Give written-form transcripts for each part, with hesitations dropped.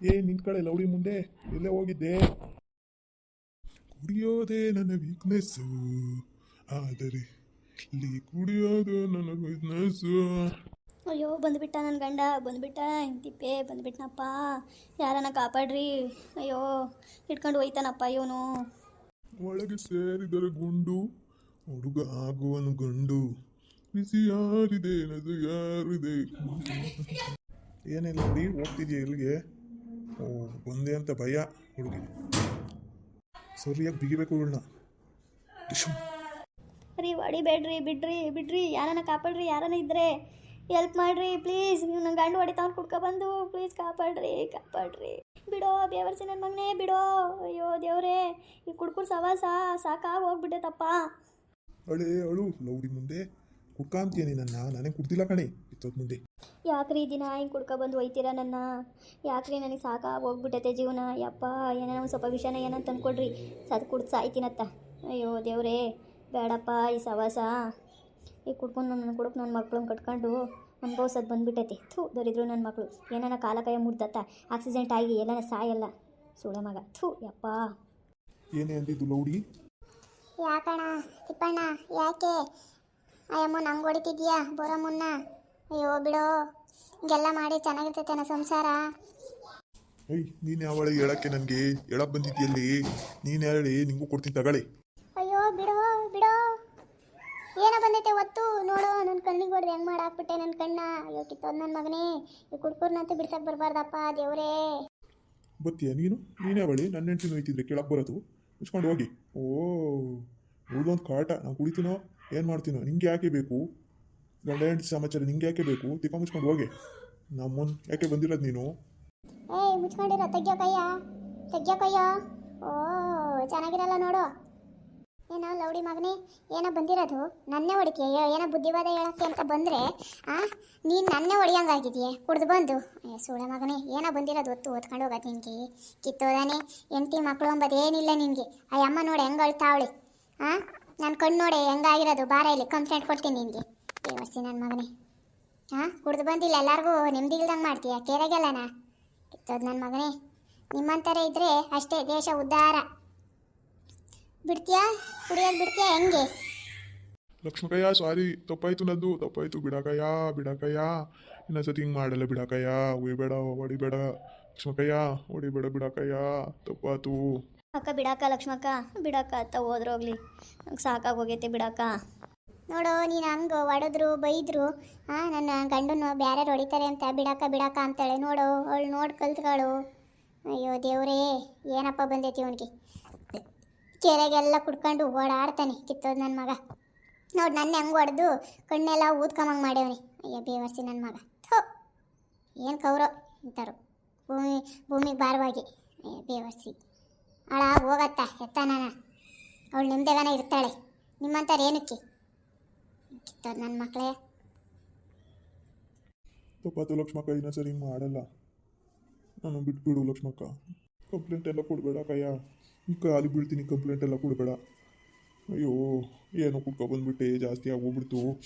ನಿಂತ್ಕಳೆ ಲೌಡಿ ಮುಂದೆ ಎಲ್ಲೇ ಹೋಗಿದ್ದೆ? ಕುಡಿಯೋದೇ ನನ್ನ ವೀಕ್ನೆಸ್ಸು, ಆದರೆ ಇಲ್ಲಿ ಕುಡಿಯೋದು ನನ್ನ ವೀಕ್ನೆಸ್ಸು. ಅಯ್ಯೋ ಬಂದುಬಿಟ್ಟ ನನ್ನ ಗಂಡ, ಬಂದುಬಿಟ್ಟ ತಿಪ್ಪೆ ಬಂದುಬಿಟ್ನಪ್ಪ, ಯಾರನ್ನ ಕಾಪಾಡ್ರಿ. ಅಯ್ಯೋ ಇಟ್ಕೊಂಡು ಹೋಯ್ತಾನಪ್ಪ ಇವನು. ಒಳಗೆ ಸೇರಿದರೆ ಗುಂಡು, ಹುಡುಗ ಆಗುವನು ಗಂಡು, ಬಿಸಿ ಯಾರಿದೆ ನದು ಯಾರಿದೆ. ಏನಿಲ್ಲ ನೋಡಿ, ಹೋಗ್ತಿದ್ಯಾ ಎಲ್ಲಿಗೆ? ಓ ಬಂದೆ ಅಂತ ಭಯ ಹುಡುಗಿ, ಸರಿಯಾಗಿ ಬಿಗಿಬೇಕು ಇವಳನ್ನ. ರೀ ಹೊಡಿಬೇಡ್ರಿ, ಬಿಡ್ರಿ ಬಿಡ್ರಿ, ಯಾರನ್ನ ಕಾಪಾಡ್ರಿ, ಯಾರನ್ನ ಇದ್ರೆ ಹೆಲ್ಪ್ ಮಾಡ್ರಿ ಪ್ಲೀಸ್. ನನ್ನ ಗಂಡು ಹೊಡಿತಾವ್ನು ಕುಡ್ಕೊಬಂದು, ಪ್ಲೀಸ್ ಕಾಪಾಡ್ರಿ ಕಾಪಾಡ್ರಿ. ಬಿಡೋ ಬೇವರ್ಸಿ ನನ್ನ ಮಗನೇ ಬಿಡೋ. ಅಯ್ಯೋ ದೇವ್ರೇ, ಈ ಕುಡ್ಕುರ್ ಸವಾಸ ಸಾಕಾಗಿ ಹೋಗ್ಬಿಟ್ಟೈತಪ್ಪ. ಅಳೇ ಅಳು ಲೌಡಿ ಮುಂದೆ, ಕುಡ್ಕಾಂತೀಯ ನನ್ನ? ನಾನೇ ಕುಡ್ದಿಲ್ಲ ಕಣೆ ಇತ್ತೋದ್ ಮುಂದೆ. ಯಾಕ್ರಿ ದಿನ ಹಿಂಗೆ ಕುಡ್ಕೊಬಂದು ಒಯ್ತೀರಾ ನನ್ನ? ಯಾಕ್ರಿ ನನಗೆ ಸಾಕಾಗಿ ಹೋಗ್ಬಿಟ್ಟೈತೆ ಜೀವನ. ಯಪ್ಪ ಏನೋ ಒಂದು ಸ್ವಲ್ಪ ವಿಷಯನ ಏನಂತ ತಂದ್ಕೊಡ್ರಿ, ಕುಡ್ದು ಸಾಯ್ತೀನತ್ತ. ಅಯ್ಯೋ ದೇವ್ರೇ ಬೇಡಪ್ಪ ಈ ಸವಾಸ. ಈಗ ಕುಡ್ಕೊಂಡು ನನ್ನ ಕುಡ್ಕು ನನ್ನ ಮಕ್ಳನ್ನ ಕಟ್ಕೊಂಡು ಅನ್ಭವ್ಸೋದು ಬಂದುಬಿಟ್ಟೈತಿ. ಥೂ ದರಿದ್ರು ನನ್ನ ಮಕ್ಕಳು, ಏನಾನ ಕಾಲ ಕೈ ಮುಡ್ದತ್ತ ಆಕ್ಸಿಡೆಂಟ್ ಆಗಿ ಎಲ್ಲನ ಸಾಯಲ್ಲ ಸುಳೆ ಮಗ. ಥೂ ಯಪ್ಪ. ಏನೇ ಅಂದಿದ್ದು ಲೌಡಿ? ಯಾಕಣ್ಣ ತಿಪ್ಪಣ್ಣ, ಯಾಕೆ ಅಯ್ಯಮ್ಮ ನಂಗೆ ಹೊಡಿತಿದ್ಯಾ ಬರೋ ಮುನ್ನ? ಅಯ್ಯೋ ಬಿಡೋ, ಹಿಂಗೆಲ್ಲ ಮಾಡಿ ಚೆನ್ನಾಗಿರ್ತೈತೆ ಸಂಸಾರ. ನೀನು ಯಾವಳೆ ಹೇಳಕ್ಕೆ? ನನಗೆ ಹೇಳಕ್ಕೆ ಬಂದಿದ್ಯಲ್ಲಿ ನೀನು ಹೇಳಿ, ನಿಂಗೂ ಕೊಡ್ತೀನಿ ತಗೊಳ್ಳಿ. ಅಯ್ಯೋ ಬಿಡೋ ಬಿಡೋ, ಏನೋ ಬಂದೈತೆ ಒತ್ತು ನೋಡು. ನನ್ನ ಕಣ್ಣಿಗೆ ಹೊಡೆದು ಹೆಂಗೆ ಮಾಡಾಕ್ಬಿಟ್ಟೆ ನನ್ನ ಕಣ್ಣ. ಅಯ್ಯೋ ಕಿತ್ತೋದು ನನ್ನ ಮಗನೇ, ಈ ಕುಡ್ಕೂರ್ನಂತೂ ಬಿಡ್ಸಕ್ಕೆ ಬರಬಾರ್ದಪ್ಪ ದೇವ್ರೇ. ಬತ್ತೀಯ ನೀನೇ ಅವಳಿ ನನ್ನ ಹೆಂಡ್ತಿನ ಹೋಯ್ತಿದ್ರೆ ಕೇಳಕ್ಕೆ ಬರೋದು, ಮುಚ್ಕೊಂಡು ಹೋಗಿ. ಓ ಹುಡುಗೊಂದು ಕಾಟ, ನಾನು ಕುಡಿತೀನೋ ಏನು ಮಾಡ್ತೀನೋ ನಿಂಗೆ ಯಾಕೆ ಬೇಕು? ಗಂಡ ಹೆಂಡ್ತಿ ಸಮಾಚಾರ ನಿಂಗೆ ಯಾಕೆ ಬೇಕು? ತಿಕ್ಕ ಮುಚ್ಕೊಂಡು ಹೋಗಿ. ನಮ್ಮನ್ನು ಯಾಕೆ ಬಂದಿರೋದು ನೀನು? ಮುಚ್ಕೊಂಡಿರೋ ತೆಗ್ಯೋ ಕಯ್ಯ. ಓ ಚೆನ್ನಾಗಿರಲ್ಲ ನೋಡು. ಏನೋ ಲೌಡಿ ಮಗನೇ, ಏನೋ ಬಂದಿರೋದು ನನ್ನೇ ಹೊಡಿತೀಯ? ಏನೋ ಬುದ್ಧಿವಾದ ಹೇಳಕ್ಕೆ ಅಂತ ಬಂದರೆ ನೀನು ನನ್ನೇ ಹೊಡಿಯಂಗಾಗಿದೆಯೇ ಕುಡ್ದು ಬಂದು. ಸುಳೆ ಮಗನೇ, ಏನೋ ಬಂದಿರೋದು ಒತ್ತು ಓದ್ಕೊಂಡು ಹೋಗೋದು ನಿನಗೆ. ಕಿತ್ತೋದಾನೆ ಹೆಂಡ್ತಿ ಮಕ್ಕಳು ಅಂಬೋದು ಏನಿಲ್ಲ ನಿನಗೆ. ಆ ಅಮ್ಮ ನೋಡಿ ಹೆಂಗೆ ಅಳ್ತಾವಳಿ. ನನ್ನ ಕಣ್ಣು ನೋಡಿ ಹೆಂಗಾಗಿರೋದು. ಬಾರ ಇಲ್ಲಿ ಕಂಪ್ಲೇಂಟ್ ಕೊಡ್ತೀನಿ ನಿನಗೆ. ದೇವಸ್ತಿ ನನ್ನ ಮಗನೇ, ಕುಡ್ದು ಬಂದಿಲ್ಲ ಎಲ್ಲರಿಗೂ ನೆಮ್ಮದಿ ಇಲ್ದಂಗೆ ಮಾಡ್ತೀಯ ಕೇರಾಗೆಲ್ಲನಾ? ಕಿತ್ತೋದು ನನ್ನ ಮಗನೇ, ನಿಮ್ಮಂಥರೇ ಇದ್ದರೆ ಅಷ್ಟೇ ದೇಶ ಉದ್ಧಾರ. ಬಿಡ್ತೀಯಾ ಕುಡಿಯೋದು ಬಿಡ್ತೀಯಾ ಹೆಂಗೆ? ಲಕ್ಷ್ಮಕಯ್ಯ ಸಾರಿ, ತಪ್ಪಾಯ್ತು ನಂದು, ತಪ್ಪಾಯ್ತು. ಬಿಡಕಯ್ಯ ಇನ್ನೊಂದ್ಸತಿ ಹಿಂಗೆ ಮಾಡಲ್ಲ ಬಿಡಕಯ್ಯ. ಹೊಡಿಬೇಡ ಲಕ್ಷ್ಮಕಯ್ಯ, ಹೊಡಿಬೇಡ ಬಿಡಕಯ್ಯ, ತಪ್ಪಾತು. ಅಕ್ಕ ಬಿಡಾಕ ಲಕ್ಷ್ಮಕ್ಕ, ಬಿಡಾಕ ಅತ್ತ ಹೋದ್ರೋಗ್ಲಿ, ನಂಗೆ ಸಾಕಾಗಿ ಹೋಗೈತೆ ಬಿಡಾಕ. ನೋಡು ನೀನು ಹಂಗೆ ಹೊಡೆದ್ರು ಬೈದ್ರು ನನ್ನ ಗಂಡನು ಬೇರೆ ಹೊಡಿತಾರೆ ಅಂತ ಬಿಡಾಕ ಅಂತಾಳೆ. ನೋಡು ಅವಳು ನೋಡಿ ಕಲ್ತ್ಗಳು. ಅಯ್ಯೋ ದೇವ್ರೇ, ಏನಪ್ಪ ಬಂದೈತಿ ಅವನಿಗೆ. ಕೆರೆಗೆಲ್ಲ ಕುಡ್ಕೊಂಡು ಓಡಾಡ್ತಾನೆ ಕಿತ್ತೋದು ನನ್ನ ಮಗ. ನೋಡಿ ನನ್ನ ಹೆಂಗೆ ಹೊಡೆದು ಕಣ್ಣೆಲ್ಲ ಊದ್ಕೊಂಬಂಗೆ ಮಾಡ್ಯವನಿ. ಅಯ್ಯೋ ಬೇವರ್ಸಿ ನನ್ನ ಮಗ. ಥೋ ಏನು ಕೌರೋ ಇಂಥರು ಭೂಮಿಗೆ ಭಾರವಾಗಿ. ಅಯ್ಯೋ ಬೇವರ್ಸಿ ಅಳ ಹೋಗತ್ತ ಎತ್ತಾನ. ಅವಳು ನಿಮ್ದೆಗನ ಇರ್ತಾಳೆ, ನಿಮ್ಮಂಥವ್ರು ಏನಕ್ಕೆ? ಕಿತ್ತೋದು ನನ್ನ ಮಕ್ಕಳೇ. ತಪ್ಪಾತು ಲಕ್ಷ್ಮಕ್ಕ, ಇನ್ನೊಂದ್ಸರಿ ಹಿಂಗೆ ಮಾಡಲ್ಲ. ನಾನು ಬಿಟ್ಬಿಡು ಲಕ್ಷ್ಮಕ್ಕ. ಕಂಪ್ಲೇಂಟ್ ಎಲ್ಲ ಕೊಡಬೇಡ ಕಯ್ಯ, ಕಾಲಿ ಬೀಳ್ತೀನಿ. ಕಂಪ್ಲೇಂಟ್ ಎಲ್ಲ ಕೊಡಬೇಡ. ಅಯ್ಯೋ ಏನೋ ಕುಡ್ಕೊಬಂದ್ಬಿಟ್ಟೆ, ಜಾಸ್ತಿ ಆಗೋಗ್ಬಿಡ್ತು,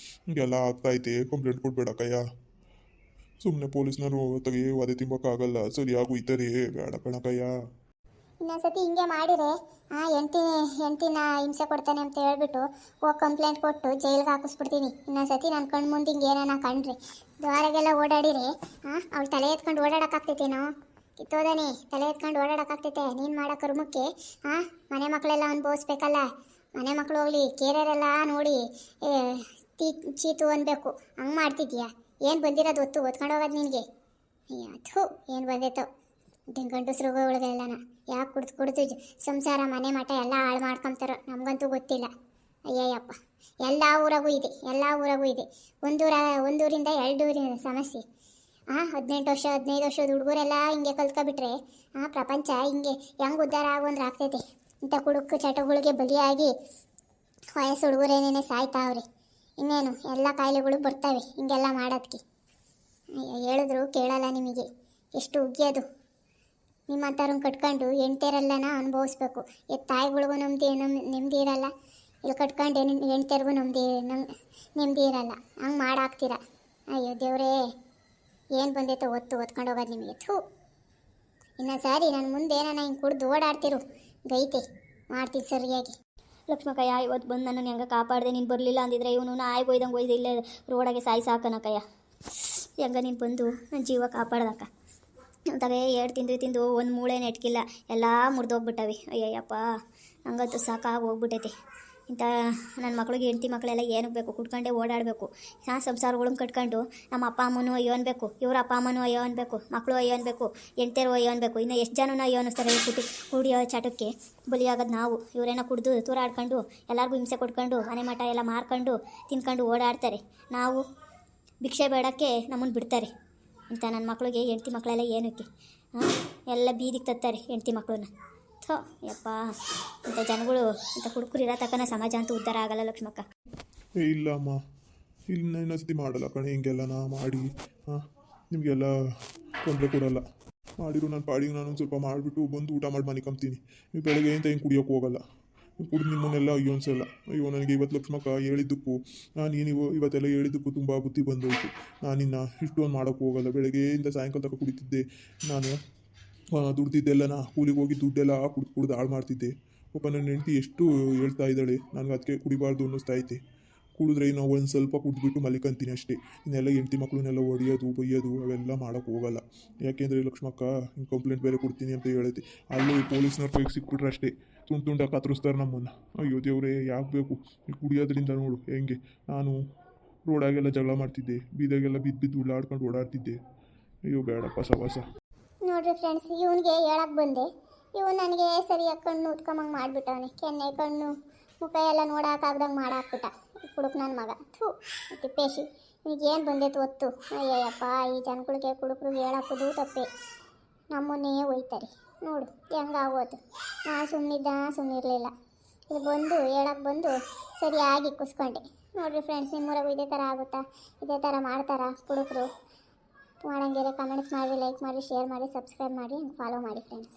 ಹಿಂಗೆಲ್ಲ ಆಗ್ತಾಯಿದೆ. ಕಂಪ್ಲೇಂಟ್ ಕೊಡಬೇಡ ಕಯ್ಯ. ಸುಮ್ಮನೆ ಪೊಲೀಸ್ನವರು ತೆಗೆ ವಧೆ ತಿಂಬೋಕ್ಕಾಗಲ್ಲ, ಸರಿಯಾಗಿ ಒಯ್ತಾರೆ. ಬೇಡ ಕಣಕಯ್ಯ. ಇನ್ನೊಂದ್ಸತಿ ಹಿಂಗೆ ಮಾಡಿದ್ರೆ ಹೆಂಡ್ತಿನ ಹಿಂಸೆ ಕೊಡ್ತಾನೆ ಅಂತ ಹೇಳ್ಬಿಟ್ಟು ಹೋಗಿ ಕಂಪ್ಲೇಂಟ್ ಕೊಟ್ಟು ಜೈಲಿಗೆ ಹಾಕಿಸ್ಬಿಡ್ತೀನಿ. ಇನ್ನೊಂದ್ಸತಿ ನನ್ನ ಕಣ್ಣು ಮುಂದೆ ಹಿಂಗೆ ಏನಾನ ಕಂಡ್ರಿ ದ್ವಾರಗೆಲ್ಲ ಓಡಾಡಿರಿ ಅವಳು ತಲೆ ಎತ್ಕೊಂಡು ಓಡಾಡೋಕ್ಕಾಗ್ತೈತೇನೋ? ಕಿತ್ತೋದಾನೆ ತಲೆ ಎತ್ಕೊಂಡು ಓಡಾಡೋಕ್ಕಾಗ್ತೈತೆ? ನೀನು ಮಾಡೋ ಕರ್ಮಕ್ಕೆ ಮನೆ ಮಕ್ಕಳೆಲ್ಲ ಅನುಭವಿಸ್ಬೇಕಲ್ಲ. ಮನೆ ಮಕ್ಕಳು ಹೋಗ್ಲಿ, ಕೇರರೆಲ್ಲ ನೋಡಿ ಚೀತು ಅನ್ಬೇಕು. ಹಂಗೆ ಮಾಡ್ತಿದ್ಯಾ? ಏನು ಬಂದಿರೋದು ಒತ್ತು ಓದ್ಕೊಂಡು ಹೋಗೋದು ನಿನಗೆ? ಥೂ ಏನು ಬಂದೈತೋ ಗಂಡಸ್ರುಗಳೆಲ್ಲನ. ಯಾಕೆ ಕುಡ್ದು ಸಂಸಾರ ಮನೆ ಮಠ ಎಲ್ಲ ಹಾಳು ಮಾಡ್ಕೊತಾರೋ ನಮಗಂತೂ ಗೊತ್ತಿಲ್ಲ. ಅಯ್ಯಯ್ಯಪ್ಪ, ಎಲ್ಲ ಊರಾಗೂ ಇದೆ. ಒಂದೂರಿಂದ 2 ಊರಿನ ಸಮಸ್ಯೆ. 18 ವರ್ಷ 15 ವರ್ಷದ ಹುಡುಗರೆಲ್ಲ ಹಿಂಗೆ ಕಲ್ತ್ಕೊಬಿಟ್ರೆ ಪ್ರಪಂಚ ಹಿಂಗೆ ಹೆಂಗೆ ಉದ್ಧಾರ ಆಗೋಂದ್ರೆ ಆಗ್ತೈತೆ. ಇಂಥ ಕುಡುಕು ಚಟಗಳಿಗೆ ಬಲಿಯಾಗಿ ವಯಸ್ಸು ಹುಡುಗರೇನೇನೆ ಸಾಯ್ತಾವ್ರಿ. ಇನ್ನೇನು ಎಲ್ಲ ಕಾಯಿಲೆಗಳು ಬರ್ತವೆ ಹಿಂಗೆಲ್ಲ ಮಾಡೋದಕ್ಕೆ. ಹೇಳಿದ್ರು ಕೇಳಲ್ಲ ನಿಮಗೆ. ಎಷ್ಟು ಉಗ್ಯೋದು ನಿಮ್ಮಂಥವ್ರನ್ನ ಕಟ್ಕೊಂಡು ಹೆಣ್ತೇರೆಲ್ಲನ ಅನುಭವಿಸ್ಬೇಕು. ತಾಯಿಗಳಿಗೂ ನೆಮ್ಮದಿ ಇರಲ್ಲ, ಇಲ್ಲಿ ಕಟ್ಕೊಂಡು ಹೆಣ್ತೇರಿಗೂ ನೆಮ್ಮದಿ ಇರಲ್ಲ. ಹಂಗೆ ಮಾಡಾಕ್ತೀರ. ಅಯ್ಯೋ ದೇವ್ರೇ, ಏನು ಬಂದೈತೋ ಓದ್ಕೊಂಡು ಹೋಗೋದು ನಿಮಗೆ. ಥೂ ಇನ್ನೊಂದು ಸಾರಿ ನನ್ನ ಮುಂದೆ ನಾನು ಹಿಂಗೆ ಕುಡ್ದು ಓಡಾಡ್ತಿರು ಗೈತೆ ಮಾಡ್ತೀನಿ ಸರಿಯಾಗಿ. ಲಕ್ಷ್ಮಕ್ಕಯ್ಯ ಇವತ್ತು ಬಂದು ನನ್ನನ್ನು ಹೆಂಗೆ ಕಾಪಾಡಿದೆ, ನೀನು ಬರಲಿಲ್ಲ ಅಂದಿದ್ರೆ ಇವನು ನಾಯಿ ಒಯ್ದಂಗೆ ಒಯ್ದು ಇಲ್ಲೇ ರೋಡಾಗೆ ಸಾಯಿ ಸಾಕನಕ್ಕಯ್ಯ. ಹೆಂಗ ನೀನು ಬಂದು ನನ್ನ ಜೀವ ಕಾಪಾಡ್ದಕ್ಕ. ಅಂತಾಗೆ ಎರಡು ತಿಂದು ಒಂದು ಮೂಳೆ ನೆಟ್ಕಿಲ್ಲ, ಎಲ್ಲ ಮುರಿದೋಗ್ಬಿಟ್ಟವೆ. ಅಯ್ಯಯ್ಯಪ್ಪ ಹಂಗಂತೂ ಸಾಕಾಗಿ ಹೋಗ್ಬಿಟ್ಟೈತಿ. ಇಂಥ ನನ್ನ ಮಕ್ಳಿಗೆ ಹೆಂಡತಿ ಮಕ್ಕಳೆಲ್ಲ ಏನಕ್ಕೆ ಬೇಕು, ಕುಡ್ಕೊಂಡೇ ಓಡಾಡಬೇಕು. ಸಂಸಾರಗಳನ್ನ ಕಟ್ಕೊಂಡು ನಮ್ಮ ಅಪ್ಪ ಅಮ್ಮನೂ ಅಯ್ಯೋ ಅನ್ಬೇಕು, ಇವ್ರ ಅಪ್ಪ ಅಮ್ಮನೂ ಅಯ್ಯೋ ಅನ್ಬೇಕು, ಮಕ್ಕಳು ಅಯ್ಯೋ ಅನ್ಬೇಕು, ಹೆಂಡ್ತಿಯರು ಅಯ್ಯೋ ಅನ್ಬೇಕು. ಇನ್ನು ಎಷ್ಟು ಜನನೂ ಅಯ್ಯೋ ಅನ್ನಿಸ್ತಾರೆ ಕುಡಿಯೋ ಚಟಕ್ಕೆ ಬಲಿಯಾಗೋದು ನಾವು. ಇವರೇನೋ ಕುಡಿದು ತೂರಾಡ್ಕೊಂಡು ಎಲ್ಲರಿಗೂ ಹಿಂಸೆ ಕೊಟ್ಕೊಂಡು ಮನೆ ಮಠ ಎಲ್ಲ ಮಾರ್ಕೊಂಡು ತಿನ್ಕೊಂಡು ಓಡಾಡ್ತಾರೆ. ನಾವು ಭಿಕ್ಷೆ ಬೇಡಕ್ಕೆ ನಮ್ಮನ್ನು ಬಿಡ್ತಾರೆ. ಇಂಥ ನನ್ನ ಮಕ್ಳಿಗೆ ಹೆಂಡ್ತಿ ಮಕ್ಕಳೆಲ್ಲ ಏನಕ್ಕೆ ಎಲ್ಲ ಬೀದಿಗೆ ತತ್ತಾರೆ ಹೆಂಡ್ತಿ ಮಕ್ಕಳನ್ನ. ಥೋ ಯಪ್ಪ, ಇಂಥ ಜನಗಳು ಇಂಥ ಕುಡುಕರು ಇರೋ ತಕ್ಕನ ಸಮಾಜ ಅಂತೂ ಉದ್ಧಾರ ಆಗಲ್ಲ ಲಕ್ಷ್ಮಕ್ಕ. ಇಲ್ಲ ಅಮ್ಮ, ಇಲ್ಲಿ ಇನ್ನೊಂದ್ಸತಿ ಮಾಡಲ್ಲ ಕಣೆ ಹಿಂಗೆಲ್ಲ ನಾ ಮಾಡಿ. ನಿಮಗೆಲ್ಲ ತೊಂದರೆ ಕೊಡಲ್ಲ. ಮಾಡಿರು ನನ್ನ ಪಾಡಿಗೆ ನಾನು ಸ್ವಲ್ಪ ಮಾಡಿಬಿಟ್ಟು ಬಂದು ಊಟ ಮಾಡಿ ಮನೆ ಕಂಬ್ತೀನಿ. ನೀವು ಬೆಳಗ್ಗೆ ಅಂತ ಹಿಂಗೆ ಕುಡಿಯೋಕೆ ಹೋಗಲ್ಲ. ಕುಡಿದು ನಿಮ್ಮನ್ನೆಲ್ಲ ಅಯ್ಯೋ ಅನ್ಸಲ್ಲ. ಅಯ್ಯೋ ನನಗೆ ಇವತ್ತು ಲಕ್ಷ್ಮಕ್ಕ ಹೇಳಿದ್ದಕ್ಕೂ ನೀನು ಇವತ್ತೆಲ್ಲ ಹೇಳಿದ್ದಕ್ಕೂ ತುಂಬ ಬುದ್ಧಿ ಬಂದೋಯ್ತು. ನಾನಿನ್ನು ಇಷ್ಟೊಂದು ಮಾಡೋಕ್ಕೆ ಹೋಗಲ್ಲ. ಬೆಳಗ್ಗೆಯಿಂದ ಸಾಯಂಕಾಲ ತನಕ ಕುಡಿತಿದ್ದೆ ನಾನು. ದುಡ್ದಿದ್ದೆಲ್ಲ ಕೂಲಿಗೆ ಹೋಗಿ ದುಡ್ಡೆಲ್ಲ ಕುಡ್ದು ಹಾಳು ಮಾಡ್ತಿದ್ದೆ. ಪಾಪ ನನ್ನ ಹೆಂಡತಿ ಎಷ್ಟು ಹೇಳ್ತಾ ಇದ್ದಾಳೆ, ನನಗೆ ಅದಕ್ಕೆ ಕುಡಿಬಾರ್ದು ಅನ್ನಿಸ್ತಾ ಐತೆ. ಕುಡಿದ್ರೆ ನಾವು ಒಂದು ಸ್ವಲ್ಪ ಕುಡಿದ್ಬಿಟ್ಟು ಮಲಿಕಂತೀನಿ ಅಷ್ಟೇ. ಇನ್ನೆಲ್ಲ ಹೆಂಡತಿ ಮಕ್ಕಳನ್ನೆಲ್ಲ ಹೊಡಿಯೋದು ಬೈಯೋದು ಅವೆಲ್ಲ ಮಾಡೋಕ್ಕೆ ಹೋಗಲ್ಲ. ಯಾಕೆಂದರೆ ಲಕ್ಷ್ಮಕ್ಕ ಹಿಂಗೆ ಕಂಪ್ಲೇಂಟ್ ಬೇರೆ ಕೊಡ್ತೀನಿ ಅಂತ ಹೇಳೈತಿ. ಅಲ್ಲಿ ಪೊಲೀಸ್ನವ್ರ ಕೈಗೆ ಸಿಕ್ಬಿಟ್ರೆ ಅಷ್ಟೇ ತುಂಡಾಗಿ ಕತ್ತರಿಸ್ತಾರೆ ನಮ್ಮನ್ನು. ಅಯ್ಯೋ ದೇವರೇ ಯಾಕೆ ಬೇಕು ಈ ಕುಡಿಯೋದ್ರಿಂದ. ನೋಡು ಹೆಂಗೆ ನಾನು ರೋಡಾಗೆಲ್ಲ ಜಗಳ ಮಾಡ್ತಿದ್ದೆ, ಬೀದಾಗೆಲ್ಲ ಬಿದ್ದು ಉಳ್ಳಾಡ್ಕೊಂಡು ಓಡಾಡ್ತಿದ್ದೆ. ಅಯ್ಯೋ ಬೇಡಪ್ಪ ಸವಾಸ. ನೋಡ್ರಿ ಫ್ರೆಂಡ್ಸ್, ಇವನಿಗೆ ಹೇಳಕ್ಕೆ ಬಂದೆ, ಇವನು ನನಗೆ ಸರಿಯಾಗಿ ಕಣ್ಣು ಉತ್ಕೊಂಬಂಗೆ ಮಾಡಿಬಿಟ್ಟವನೆ. ಕೆನ್ನೆ ಕಣ್ಣು ಮುಖ ಎಲ್ಲ ನೋಡೋಕ್ಕಾಗ್ದಂಗೆ ಮಾಡಾಕ್ಬಿಟ್ಟ ಕುಡುಕ್ ನನ್ನ ಮಗ. ಥೂ ತಿಪ್ಪೇಶಿ, ಇವನಿಗೇನು ಬಂದೈತೆ ಒತ್ತು. ಅಯ್ಯಯ್ಯಪ್ಪ, ಈ ಜನಗಳಿಗೆ ಕುಡುಕ್ರಿಗೆ ಹೇಳೋಕ್ಕದು ತಪ್ಪೆ, ನಮ್ಮನ್ನೇ ಒಯ್ತಾರೆ. ನೋಡು ಹೆಂಗಾಗೋದು. ನಾನು ಸುಮ್ಮನಿರಲಿಲ್ಲ. ಇದು ಬಂದು ಹೇಳಕ್ಕೆ ಬಂದು ಸರಿಯಾಗಿ ಕುಸ್ಕೊಂಡೆ. ನೋಡಿರಿ ಫ್ರೆಂಡ್ಸ್, ನಿಮ್ಮೂರಾಗೂ ಇದೇ ಥರ ಆಗುತ್ತಾ? ಇದೇ ಥರ ಮಾಡ್ತಾರಾ ಕುಡುಕರು? ಮಾಡಂಗಿದ್ರೆ ಕಮೆಂಟ್ಸ್ ಮಾಡಿ, ಲೈಕ್ ಮಾಡಿ, ಶೇರ್ ಮಾಡಿ, ಸಬ್ಸ್ಕ್ರೈಬ್ ಮಾಡಿ, ಫಾಲೋ ಮಾಡಿ ಫ್ರೆಂಡ್ಸ್.